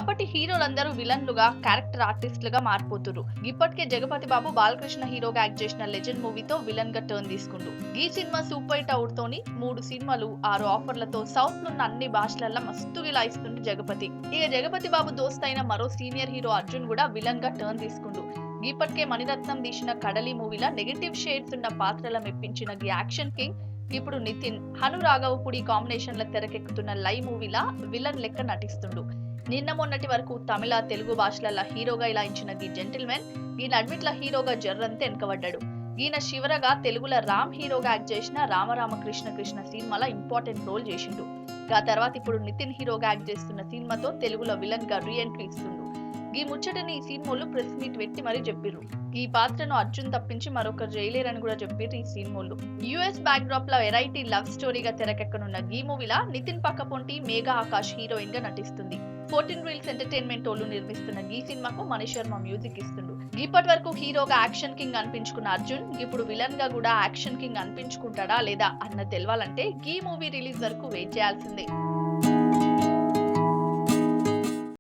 ఒకప్పటి హీరోలందరూ విలన్లుగా క్యారెక్టర్ ఆర్టిస్టులుగా మారిపోతురు. ఇప్పటికే జగపతి బాబు బాలకృష్ణ హీరోగా యాక్ట్ చేసిన లెజెండ్ మూవీతో విలన్ గా టర్న్ తీసుకుండు. ఈ సినిమా సూపర్ హిట్ అవుతోని 3 సినిమాలు 6 ఆఫర్లతో సౌత్ నున్న అన్ని భాషలల్లో మస్తు గిలాయిస్తుండు జగపతి. ఇక జగపతి బాబు దోస్త్ అయిన మరో సీనియర్ హీరో అర్జున్ కూడా విలన్ గా టర్న్ తీసుకుండు. ఇప్పటికే మణిరత్నం తీసిన కడలి మూవీలా నెగటివ్ షేడ్స్ ఉన్న పాత్రల మెప్పించిన ది యాక్షన్ కింగ్ ఇప్పుడు నితిన్ హను రాఘవపుడి కాంబినేషన్ ల తెరకెక్కుతున్న లై మూవీలా విలన్ లెక్క నటిస్తుండు. నిన్న మొన్నటి వరకు తమిళ తెలుగు భాషల హీరోగా ఇలాయించిన ది జెంటిల్మెన్ ఈ నడ్మిట్ల హీరోగా జర్రంతే వెనకబడ్డాడు. ఈయన శివరగా తెలుగుల రామ్ హీరోగా యాక్ట్ చేసిన రామరామకృష్ణ కృష్ణ సినిమాలో ఇంపార్టెంట్ రోల్ చేసిండు. ఆ తర్వాత ఇప్పుడు నితిన్ హీరోగా యాక్ట్ చేస్తున్న సినిమాతో తెలుగులో విలన్ గా రీ ఎంట్రీ ఇస్తుండు. ఈ ముచ్చటని ఈ సినిమాలు ప్రెస్ మీట్ పెట్టి మరీ చెప్పిర్రు. ఈ పాత్రను అర్జున్ తప్పించి మరొకరు చేయలేరని కూడా చెప్పిర్రు ఈ సినిమాలు. యుఎస్ బ్యాక్ డ్రాప్ లో వెరైటీ లవ్ స్టోరీగా తెరకెక్కనున్న ఈ మూవీలా నితిన్ పక్కపొంటి మేఘా ఆకాష్ హీరోయిన్ గా నటిస్తుంది. 14 రీల్స్ ఎంటర్టైన్మెంట్ వాళ్ళు నిర్మిస్తున్న ఈ సినిమాకు మనీష్ శర్మ మ్యూజిక్ ఇస్తుండు. ఇప్పటి వరకు హీరోగా యాక్షన్ కింగ్ అనిపించుకున్న అర్జున్ ఇప్పుడు విలన్ గా కూడా యాక్షన్ కింగ్ అనిపించుకుంటాడా లేదా అన్న తెలవాలంటే ఈ మూవీ రిలీజ్ వరకు వెయిట్ చేయాల్సిందే.